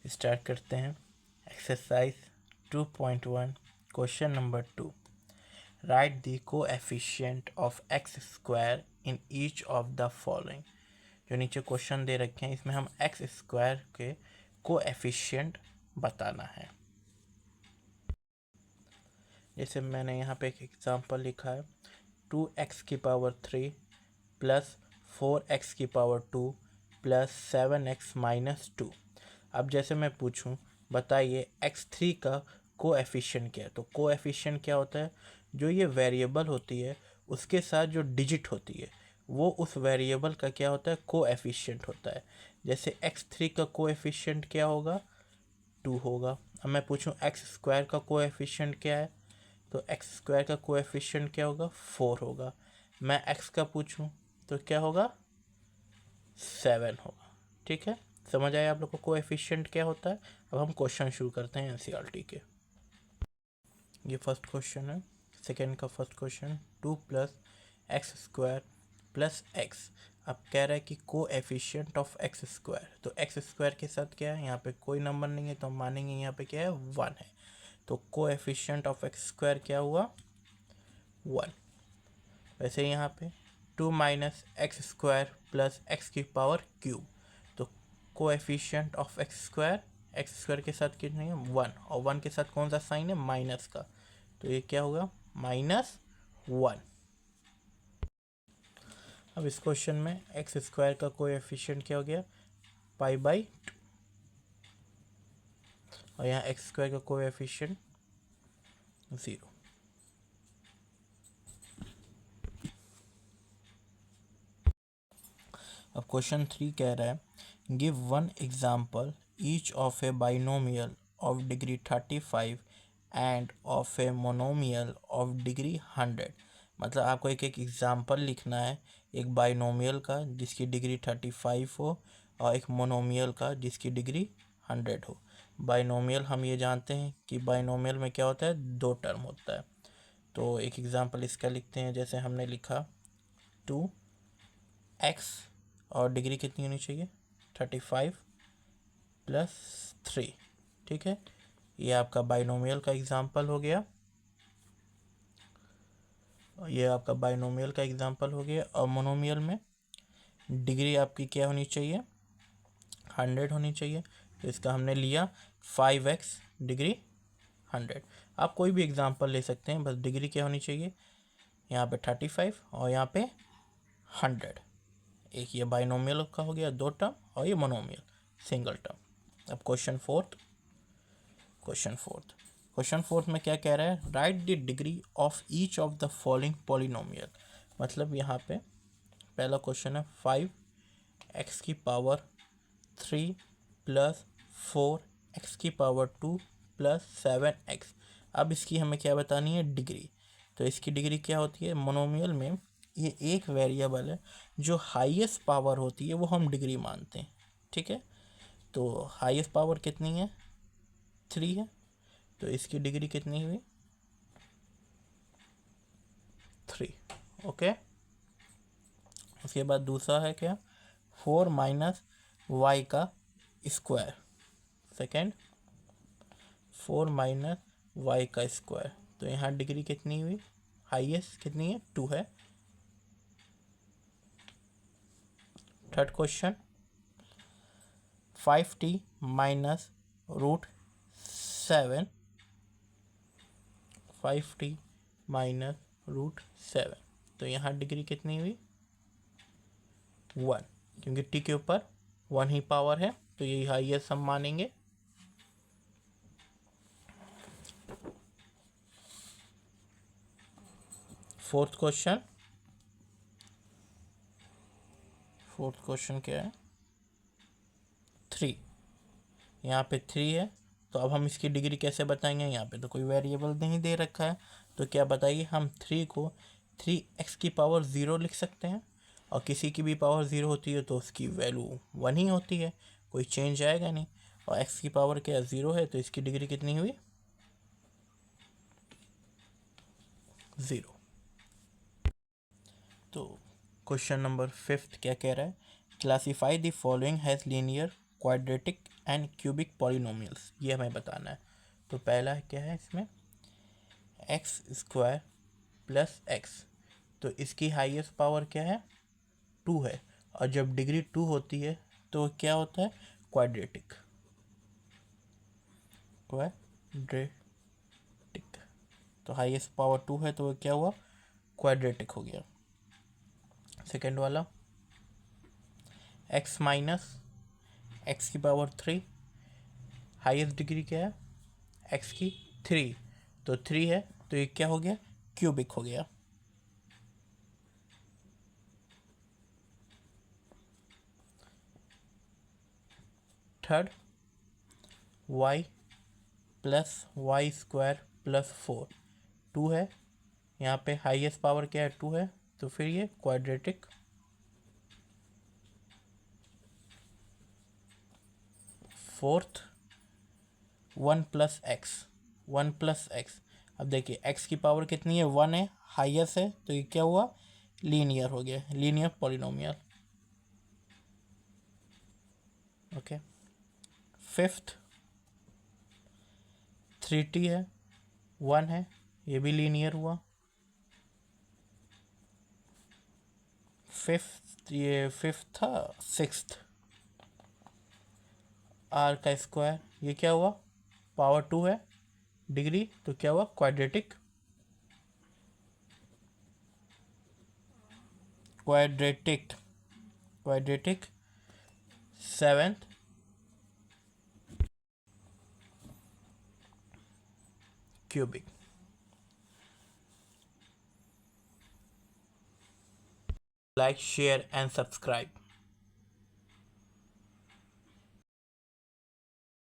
Start करते हैं। Exercise 2.1 question number 2। Right the coefficient of x square in each of the following. जो नीचे question दे रखे हैं इसमें हम एक्स स्क्वायर के कोएफिशिएंट बताना है। जैसे मैंने यहाँ पे एक एग्जांपल लिखा है 2x³ plus 4x² plus 7x-2। अब जैसे मैं पूछूं बताइए x3 का कोएफिशिएंट क्या है, तो कोएफिशिएंट क्या होता है, जो ये वेरिएबल होती है उसके साथ जो डिजिट होती है वो उस वेरिएबल का क्या होता है, कोएफिशिएंट होता है। जैसे x3 का कोएफिशिएंट क्या होगा, 2 होगा। अब मैं पूछूं x² का कोएफिशिएंट क्या है, तो x² का कोएफिशिएंट क्या होगा, 4 होगा। मैं x का पूछूं तो क्या होगा, 7 होगा। ठीक है, समझ आया आप लोग को कोएफिशिएंट क्या होता है। अब हम क्वेश्चन शुरू करते हैं एनसीईआरटी के। ये फर्स्ट क्वेश्चन है। सेकेंड का first question 2 plus x square plus x. अब कह रहा है कि कोएफिशिएंट ऑफ एक्स स्क्वायर, तो एक्स स्क्वायर के साथ क्या है, यहाँ पे कोई नंबर नहीं है तो हम मानेंगे यहाँ पे क्या है, 1 है। तो कोएफिशिएंट ऑफ एक्स स्क्वायर क्या हुआ, 1। वैसे यहाँ पे 2 minus x square plus x की पावर क्यूब, तो कोएफिशिएंट ऑफ एक्स स्क्वायर के साथ कितनी है, 1, और 1 के साथ कौन सा साइन है, माइनस का, तो ये क्या होगा, -1। अब इस क्वेश्चन में एक्स स्क्वायर का कोएफिशिएंट क्या हो गया, π/2, और यहाँ एक्स स्क्वायर का कोएफिशिएंट 0। अब क्वेश्चन 3 कह रहा है give one example each of A binomial of degree 35 end of a monomial of degree 100। मतलब आपको एक एक एग्जाम्पल लिखना है, एक बाइनोमियल का जिसकी डिग्री 35 हो और एक मोनोमियल का जिसकी डिग्री 100 हो। बाइनोमियल हम ये जानते हैं कि बाइनोमियल में क्या होता है, 2 टर्म होता है। तो एक एग्जाम्पल इसका लिखते हैं, जैसे हमने लिखा 2x और डिग्री कितनी होनी चाहिए, 35 प्लस 3। ठीक है, ये आपका बाइनोमियल का एग्जाम्पल हो गया, ये आपका बाइनोमियल का एग्जाम्पल हो गया। और मोनोमियल में डिग्री आपकी क्या होनी चाहिए, 100 होनी चाहिए। तो इसका हमने लिया 5x डिग्री 100। आप कोई भी एग्जाम्पल ले सकते हैं, बस डिग्री क्या होनी चाहिए, यहाँ पे 35 और यहाँ पे 100। एक ये बाइनोमियल का हो गया 2 टर्म, और ये मोनोमियल सिंगल टर्म। अब क्वेश्चन फोर्थ में क्या कह रहा है, right the degree of each of the following polynomial. मतलब यहाँ पे पहला क्वेश्चन है 5x³ plus 4x² plus 7x। अब इसकी हमें क्या बतानी है, डिग्री। तो इसकी डिग्री क्या होती है, मोनोमियल में ये एक वेरिएबल है जो हाईएस्ट पावर होती है वो हम डिग्री मानते हैं। ठीक है, तो हाईएस्ट पावर कितनी है, 3 है, तो इसकी डिग्री कितनी हुई, 3। ओके, उसके बाद दूसरा है क्या, 4 माइनस वाई का स्क्वायर। सेकेंड 4 माइनस वाई का स्क्वायर, तो यहाँ डिग्री कितनी हुई, हाईएस्ट कितनी है, 2 है। Third question 5t minus √7, 5t minus √7, तो यहाँ डिग्री कितनी हुई, 1, क्योंकि t के ऊपर 1 ही पावर है, तो यही हाईएस्ट हम मानेंगे। फोर्थ क्वेश्चन क्या है, 3, यहाँ पे 3 है, तो अब हम इसकी डिग्री कैसे बताएंगे, यहाँ पे तो कोई वेरिएबल नहीं दे रखा है, तो क्या बताइए, हम 3 को 3x⁻0 लिख सकते हैं, और किसी की भी पावर 0 होती है तो उसकी वैल्यू 1 ही होती है, कोई चेंज आएगा नहीं। और x की पावर क्या 0 है, तो इसकी डिग्री कितनी हुई, 0। तो क्वेश्चन नंबर 5 क्या कह रहा है, classify the following has linear quadratic and cubic polynomials, ये हमें बताना है। तो पहला क्या है इसमें, एक्स स्क्वायर प्लस एक्स, तो इसकी हाईएस्ट पावर क्या है, 2 है, और जब डिग्री 2 होती है तो क्या होता है, क्वाड्रेटिक। क्वाड्रेटिक, तो हाईएस्ट पावर 2 है तो क्या हुआ, क्वाड्रेटिक हो गया। सेकेंड वाला, एक्स माइनस एक्स की पावर 3, हाईएस्ट डिग्री क्या है, एक्स की 3, तो 3 है तो ये क्या हो गया, क्यूबिक हो गया। Third, y plus y square plus 4, 2 है, यहाँ पे हाईएस्ट पावर क्या है, 2 है, तो फिर ये quadratic. Fourth, 1 plus x, 1 plus x, अब देखिए एक्स की पावर कितनी है, 1 है, हाईएस्ट है, तो ये क्या हुआ, लीनियर हो गया, linear polynomial. Okay. Fifth, 3t है, 1 है, ये भी लीनियर हुआ। फिफ्थ था, सिक्स्थ, आर का स्क्वायर, ये क्या हुआ, पावर 2 है, डिग्री, तो क्या हुआ, quadratic. Quadratic quadratic. Seventh, cubic. Like, share and subscribe.